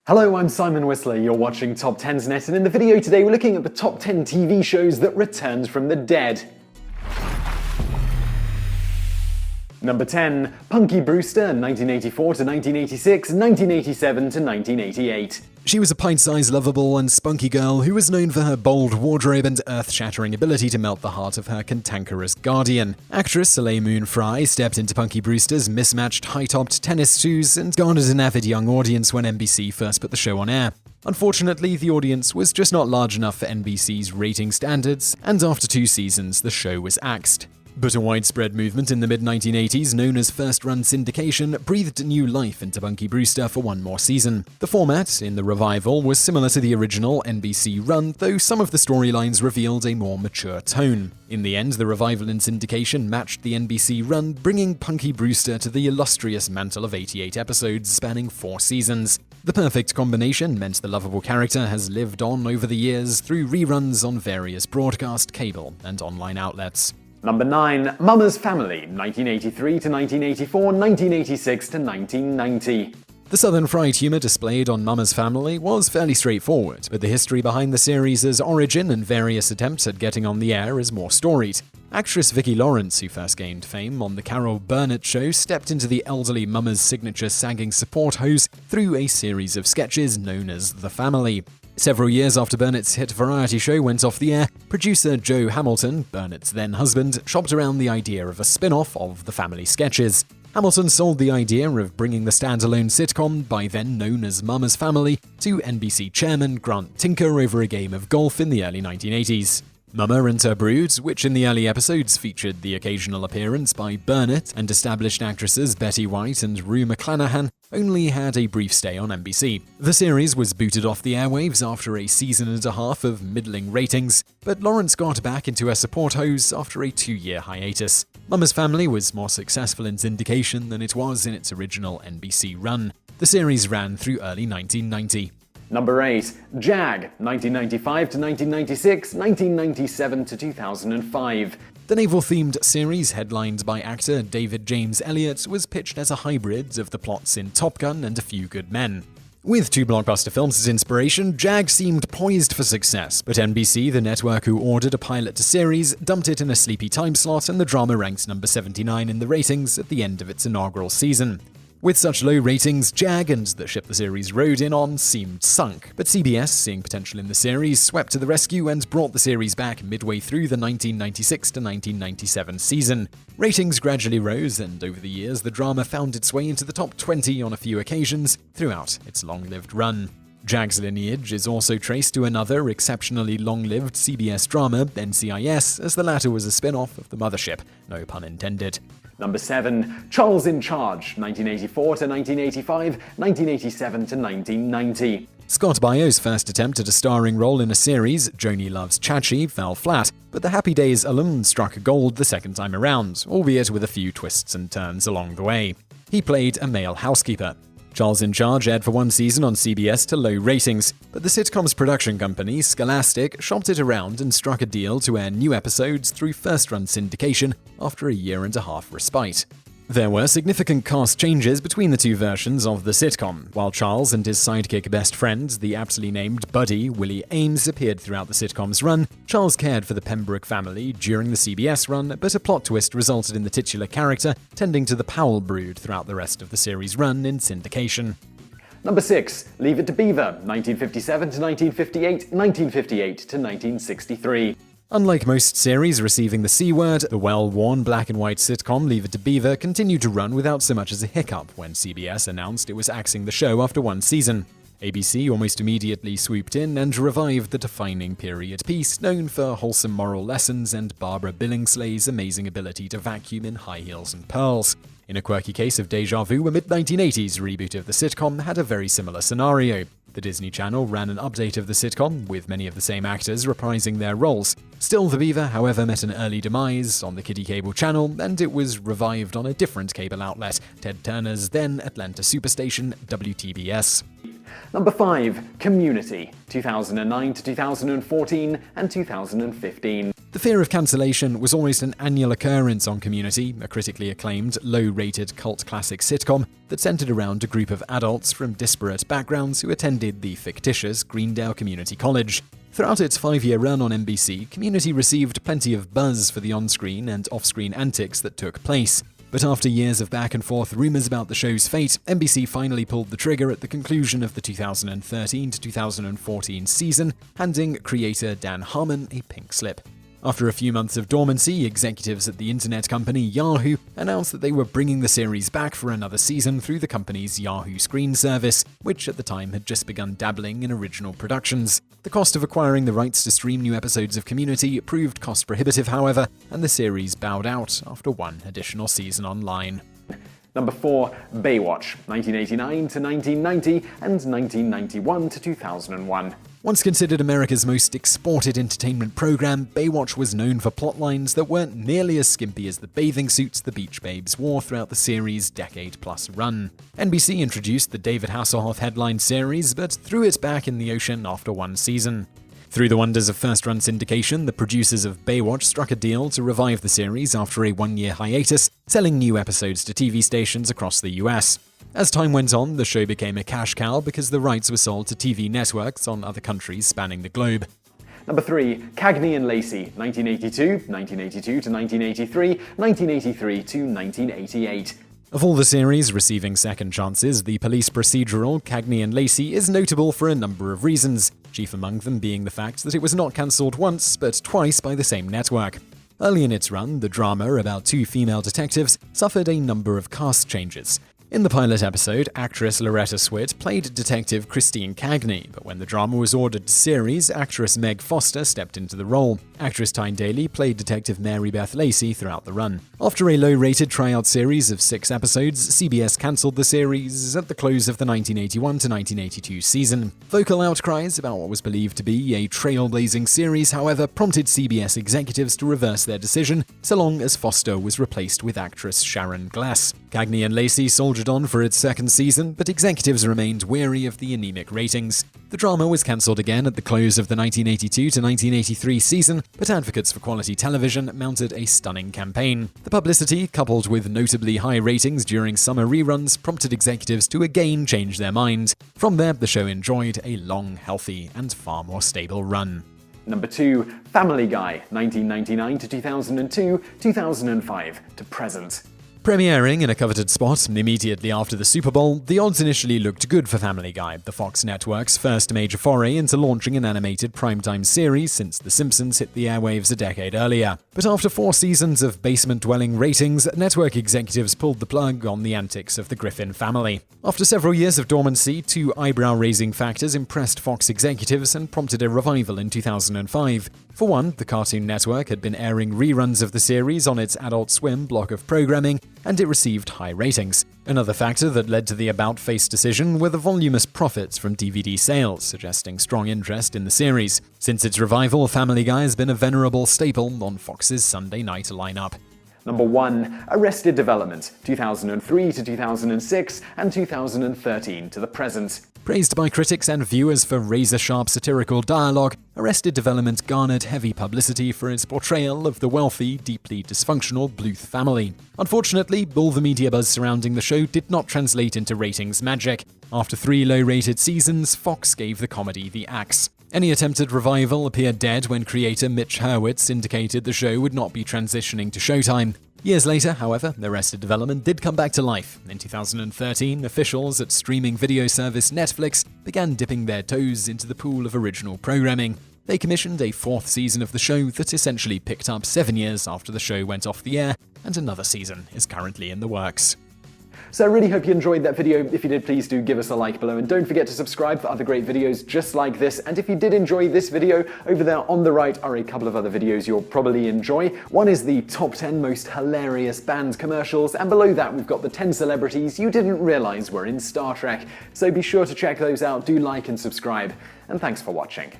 Hello, I'm Simon Whistler, you're watching Top 10's Net, and in the video today we're looking at the top 10 TV shows that returned from the dead. Number 10. Punky Brewster, 1984 to 1986, 1987 to 1988. She was a pint-sized, lovable, and spunky girl who was known for her bold wardrobe and earth-shattering ability to melt the heart of her cantankerous guardian. Actress Soleil Moon Frye stepped into Punky Brewster's mismatched high-topped tennis shoes and garnered an avid young audience when NBC first put the show on air. Unfortunately, the audience was just not large enough for NBC's rating standards, and after 2 seasons, the show was axed. But a widespread movement in the mid-1980s known as first-run syndication breathed new life into Punky Brewster for one more season. The format in the revival was similar to the original NBC run, though some of the storylines revealed a more mature tone. In the end, the revival in syndication matched the NBC run, bringing Punky Brewster to the illustrious mantle of 88 episodes spanning 4 seasons. The perfect combination meant the lovable character has lived on over the years through reruns on various broadcast, cable, and online outlets. Number 9. Mama's Family, 1983 to 1984, 1986 to 1990. The Southern fried humor displayed on Mama's Family was fairly straightforward, but the history behind the series' origin and various attempts at getting on the air is more storied. Actress Vicki Lawrence, who first gained fame on The Carol Burnett Show, stepped into the elderly mama's signature sagging support hose through a series of sketches known as The Family. Several years after Burnett's hit variety show went off the air, producer Joe Hamilton, Burnett's then husband, shopped around the idea of a spin-off of The Family sketches. Hamilton sold the idea of bringing the standalone sitcom, by then known as Mama's Family, to NBC chairman Grant Tinker over a game of golf in the early 1980s. Mama and Her Brood, which in the early episodes featured the occasional appearance by Burnett and established actresses Betty White and Rue McClanahan, only had a brief stay on NBC. The series was booted off the airwaves after a season and a half of middling ratings, but Lawrence got back into her support hose after a 2-year hiatus. Mama's Family was more successful in syndication than it was in its original NBC run. The series ran through early 1990. Number 8. JAG, 1995 to 1996, 1997 to 2005. The naval-themed series, headlined by actor David James Elliott, was pitched as a hybrid of the plots in Top Gun and A Few Good Men. With 2 blockbuster films as inspiration, JAG seemed poised for success, but NBC, the network who ordered a pilot to series, dumped it in a sleepy time slot, and the drama ranked number 79 in the ratings at the end of its inaugural season. With such low ratings, JAG and the ship the series rode in on seemed sunk, but CBS, seeing potential in the series, swept to the rescue and brought the series back midway through the 1996 to 1997 season. Ratings gradually rose, and over the years the drama found its way into the top 20 on a few occasions throughout its long-lived run. JAG's lineage is also traced to another exceptionally long-lived CBS drama, NCIS, as the latter was a spin-off of The Mothership, no pun intended. Number 7. Charles in Charge, 1984 to 1985, 1987 to 1990. Scott Baio's first attempt at a starring role in a series, Joni Loves Chachi, fell flat, but the Happy Days alum struck gold the second time around, albeit with a few twists and turns along the way. He played a male housekeeper. Charles in Charge aired for 1 season on CBS to low ratings, but the sitcom's production company, Scholastic, shopped it around and struck a deal to air new episodes through first-run syndication after a 1.5-year respite. There were significant cast changes between the 2 versions of the sitcom. While Charles and his sidekick best friend, the aptly named Buddy, Willie Ames, appeared throughout the sitcom's run, Charles cared for the Pembroke family during the CBS run, but a plot twist resulted in the titular character tending to the Powell brood throughout the rest of the series' run in syndication. Number 6. Leave It to Beaver, 1957 to 1958, 1958 to 1963. Unlike most series receiving the C word, the well-worn black-and-white sitcom Leave It to Beaver continued to run without so much as a hiccup when CBS announced it was axing the show after 1 season. ABC almost immediately swooped in and revived the defining period piece known for wholesome moral lessons and Barbara Billingsley's amazing ability to vacuum in high heels and pearls. In a quirky case of deja vu, a mid-1980s reboot of the sitcom had a very similar scenario. The Disney Channel ran an update of the sitcom, with many of the same actors reprising their roles. Still, The Beaver, however, met an early demise on the kiddie cable channel, and it was revived on a different cable outlet, Ted Turner's then Atlanta superstation, WTBS. Number 5. Community, 2009 to 2014 and 2015. The fear of cancellation was almost an annual occurrence on Community, a critically acclaimed, low-rated cult classic sitcom that centered around a group of adults from disparate backgrounds who attended the fictitious Greendale Community College. Throughout its 5-year run on NBC, Community received plenty of buzz for the on-screen and off-screen antics that took place. But after years of back-and-forth rumors about the show's fate, NBC finally pulled the trigger at the conclusion of the 2013 to 2014 season, handing creator Dan Harmon a pink slip. After a few months of dormancy, executives at the internet company Yahoo announced that they were bringing the series back for another season through the company's Yahoo Screen service, which at the time had just begun dabbling in original productions. The cost of acquiring the rights to stream new episodes of Community proved cost prohibitive, however, and the series bowed out after one additional season online. Number 4, Baywatch, 1989 to 1990 and 1991 to 2001. Once considered America's most exported entertainment program, Baywatch was known for plotlines that weren't nearly as skimpy as the bathing suits the beach babes wore throughout the series' decade-plus run. NBC introduced the David Hasselhoff headline series, but threw it back in the ocean after one season. Through the wonders of first-run syndication, the producers of Baywatch struck a deal to revive the series after a one-year hiatus, selling new episodes to TV stations across the US. As time went on, the show became a cash cow because the rights were sold to TV networks on other countries spanning the globe. Number 3, Cagney and Lacey, 1982, 1982 to 1983, 1983 to 1988. Of all the series receiving second chances, the police procedural Cagney and Lacey is notable for a number of reasons, chief among them being the fact that it was not cancelled once, but twice by the same network. Early in its run, the drama about two female detectives suffered a number of cast changes. In the pilot episode, actress Loretta Swit played Detective Christine Cagney, but when the drama was ordered to series, actress Meg Foster stepped into the role. Actress Tyne Daly played Detective Mary Beth Lacey throughout the run. After a low-rated tryout series of 6 episodes, CBS cancelled the series at the close of the 1981 to 1982 season. Vocal outcries about what was believed to be a trailblazing series, however, prompted CBS executives to reverse their decision, so long as Foster was replaced with actress Sharon Glass. Cagney and Lacey soldiered on for its second season, but executives remained wary of the anemic ratings. The drama was cancelled again at the close of the 1982 to 1983 season, but advocates for quality television mounted a stunning campaign. The publicity, coupled with notably high ratings during summer reruns, prompted executives to again change their mind. From there, the show enjoyed a long, healthy, and far more stable run. Number 2, Family Guy, 1999 to 2002, 2005 to present. Premiering in a coveted spot immediately after the Super Bowl, the odds initially looked good for Family Guy, the Fox network's first major foray into launching an animated primetime series since The Simpsons hit the airwaves a decade earlier. But after 4 seasons of basement-dwelling ratings, network executives pulled the plug on the antics of the Griffin family. After several years of dormancy, 2 eyebrow-raising factors impressed Fox executives and prompted a revival in 2005. For one, the Cartoon Network had been airing reruns of the series on its Adult Swim block of programming, and it received high ratings. Another factor that led to the about-face decision were the voluminous profits from DVD sales, suggesting strong interest in the series. Since its revival, Family Guy has been a venerable staple on Fox's Sunday night lineup. Number 1, Arrested Development, 2003 to 2006 and 2013 to the present. Praised by critics and viewers for razor-sharp satirical dialogue, Arrested Development garnered heavy publicity for its portrayal of the wealthy, deeply dysfunctional Bluth family. Unfortunately, all the media buzz surrounding the show did not translate into ratings magic. After 3 low-rated seasons, Fox gave the comedy the axe. Any attempted revival appeared dead when creator Mitch Hurwitz indicated the show would not be transitioning to Showtime. Years later, however, Arrested Development did come back to life. In 2013, officials at streaming video service Netflix began dipping their toes into the pool of original programming. They commissioned a 4th season of the show that essentially picked up 7 years after the show went off the air, and another season is currently in the works. So I really hope you enjoyed that video. If you did, please do give us a like below, and don't forget to subscribe for other great videos just like this. And if you did enjoy this video, over there on the right are a couple of other videos you'll probably enjoy. One is the top 10 most hilarious band commercials, and below that we've got the 10 celebrities you didn't realize were in Star Trek. So be sure to check those out, do like and subscribe, and thanks for watching.